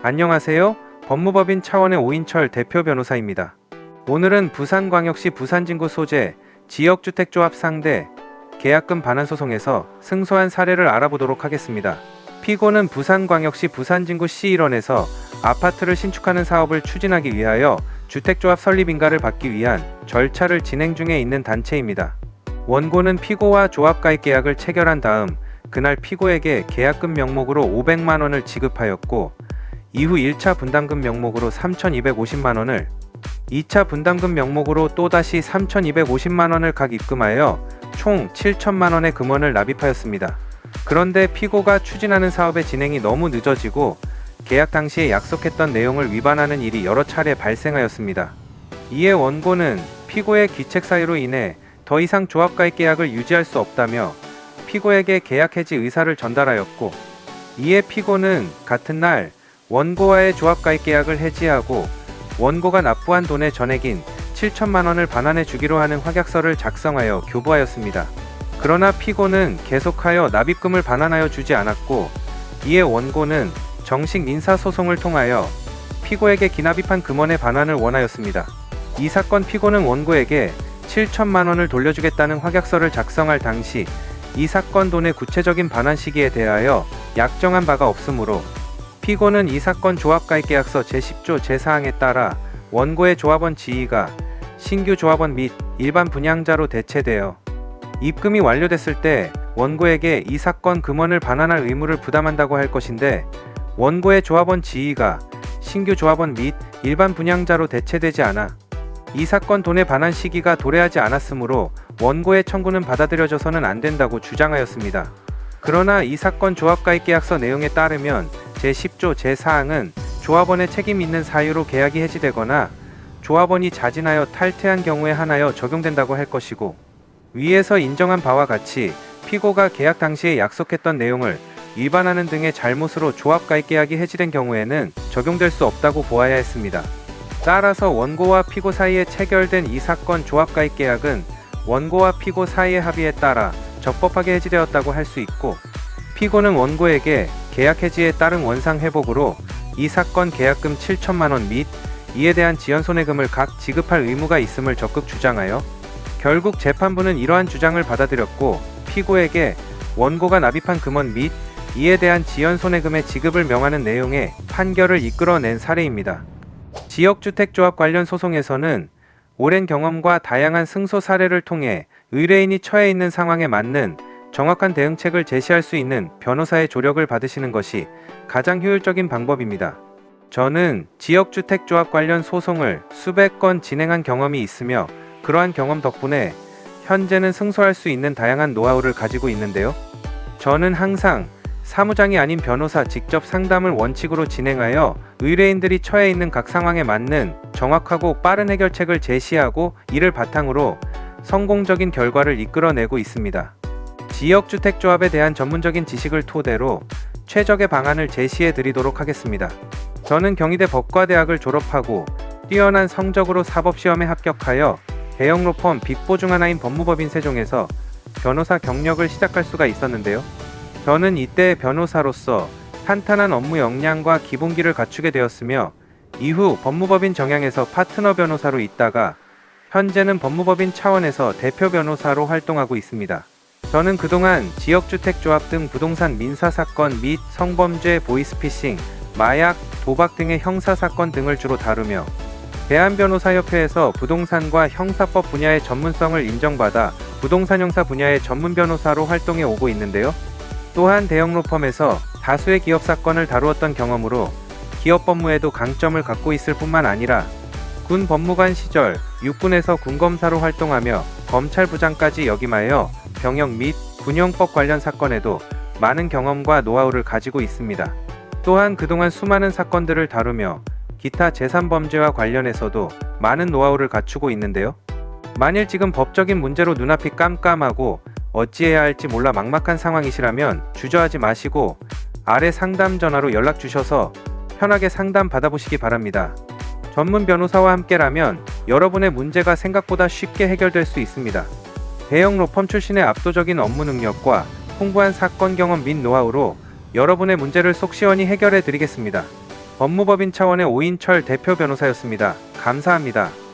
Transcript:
안녕하세요. 법무법인 차원의 오인철 대표 변호사입니다. 오늘은 부산광역시 부산진구 소재 지역주택조합 상대 계약금 반환 소송에서 승소한 사례를 알아보도록 하겠습니다. 피고는 부산광역시 부산진구 C1원에서 아파트를 신축하는 사업을 추진하기 위하여 주택조합 설립 인가를 받기 위한 절차를 진행 중에 있는 단체입니다. 원고는 피고와 조합 가입 계약을 체결한 다음 그날 피고에게 계약금 명목으로 500만 원을 지급하였고 이후 1차 분담금 명목으로 3,250만 원을, 2차 분담금 명목으로 또다시 3,250만 원을 각 입금하여 총 7천만 원의 금원을 납입하였습니다. 그런데 피고가 추진하는 사업의 진행이 너무 늦어지고 계약 당시에 약속했던 내용을 위반하는 일이 여러 차례 발생하였습니다. 이에 원고는 피고의 귀책 사유로 인해 더 이상 조합 가입 계약을 유지할 수 없다며 피고에게 계약 해지 의사를 전달하였고, 이에 피고는 같은 날 원고와의 조합 가입 계약을 해지하고 원고가 납부한 돈의 전액인 7천만 원을 반환해 주기로 하는 확약서를 작성하여 교부하였습니다. 그러나 피고는 계속하여 납입금을 반환하여 주지 않았고, 이에 원고는 정식 민사소송을 통하여 피고에게 기납입한 금원의 반환을 원하였습니다. 이 사건 피고는 원고에게 7천만 원을 돌려주겠다는 확약서를 작성할 당시 이 사건 돈의 구체적인 반환 시기에 대하여 약정한 바가 없으므로 피고는 이 사건 조합가입계약서 제10조 제4항에 따라 원고의 조합원 지위가 신규 조합원 및 일반 분양자로 대체되어 입금이 완료됐을 때 원고에게 이 사건 금원을 반환할 의무를 부담한다고 할 것인데, 원고의 조합원 지위가 신규 조합원 및 일반 분양자로 대체되지 않아 이 사건 돈의 반환 시기가 도래하지 않았으므로 원고의 청구는 받아들여져서는 안 된다고 주장하였습니다. 그러나 이 사건 조합가입계약서 내용에 따르면 제10조 제4항은 조합원의 책임 있는 사유로 계약이 해지되거나 조합원이 자진하여 탈퇴한 경우에 한하여 적용된다고 할 것이고, 위에서 인정한 바와 같이 피고가 계약 당시에 약속했던 내용을 위반하는 등의 잘못으로 조합가입 계약이 해지된 경우에는 적용될 수 없다고 보아야 했습니다. 따라서 원고와 피고 사이에 체결된 이 사건 조합가입 계약은 원고와 피고 사이의 합의에 따라 적법하게 해지되었다고 할 수 있고, 피고는 원고에게 계약 해지에 따른 원상 회복으로 이 사건 계약금 7천만 원 및 이에 대한 지연 손해금을 각 지급할 의무가 있음을 적극 주장하여 결국 재판부는 이러한 주장을 받아들였고 피고에게 원고가 납입한 금원 및 이에 대한 지연 손해금의 지급을 명하는 내용의 판결을 이끌어낸 사례입니다. 지역주택조합 관련 소송에서는 오랜 경험과 다양한 승소 사례를 통해 의뢰인이 처해 있는 상황에 맞는 정확한 대응책을 제시할 수 있는 변호사의 조력을 받으시는 것이 가장 효율적인 방법입니다. 저는 지역주택조합 관련 소송을 수백 건 진행한 경험이 있으며 그러한 경험 덕분에 현재는 승소할 수 있는 다양한 노하우를 가지고 있는데요. 저는 항상 사무장이 아닌 변호사 직접 상담을 원칙으로 진행하여 의뢰인들이 처해 있는 각 상황에 맞는 정확하고 빠른 해결책을 제시하고 이를 바탕으로 성공적인 결과를 이끌어내고 있습니다. 지역주택조합에 대한 전문적인 지식을 토대로 최적의 방안을 제시해 드리도록 하겠습니다. 저는 경희대 법과대학을 졸업하고 뛰어난 성적으로 사법시험에 합격하여 대형 로펌 빅4 중 하나인 법무법인 세종에서 변호사 경력을 시작할 수가 있었는데요. 저는 이때 변호사로서 탄탄한 업무 역량과 기본기를 갖추게 되었으며 이후 법무법인 정양에서 파트너 변호사로 있다가 현재는 법무법인 차원에서 대표 변호사로 활동하고 있습니다. 저는 그동안 지역주택조합 등 부동산 민사사건 및 성범죄, 보이스피싱, 마약, 도박 등의 형사사건 등을 주로 다루며 대한변호사협회에서 부동산과 형사법 분야의 전문성을 인정받아 부동산 형사 분야의 전문 변호사로 활동해 오고 있는데요. 또한 대형 로펌에서 다수의 기업 사건을 다루었던 경험으로 기업 법무에도 강점을 갖고 있을 뿐만 아니라 군 법무관 시절 육군에서 군검사로 활동하며 검찰부장까지 역임하여 병역 및 군용법 관련 사건에도 많은 경험과 노하우를 가지고 있습니다. 또한 그동안 수많은 사건들을 다루며 기타 제3범죄와 관련해서도 많은 노하우를 갖추고 있는데요. 만일 지금 법적인 문제로 눈앞이 깜깜하고 어찌해야 할지 몰라 막막한 상황이시라면 주저하지 마시고 아래 상담 전화로 연락 주셔서 편하게 상담 받아보시기 바랍니다. 전문 변호사와 함께라면 여러분의 문제가 생각보다 쉽게 해결될 수 있습니다. 대형 로펌 출신의 압도적인 업무 능력과 풍부한 사건 경험 및 노하우로 여러분의 문제를 속 시원히 해결해 드리겠습니다. 법무법인 차원의 오인철 대표 변호사였습니다. 감사합니다.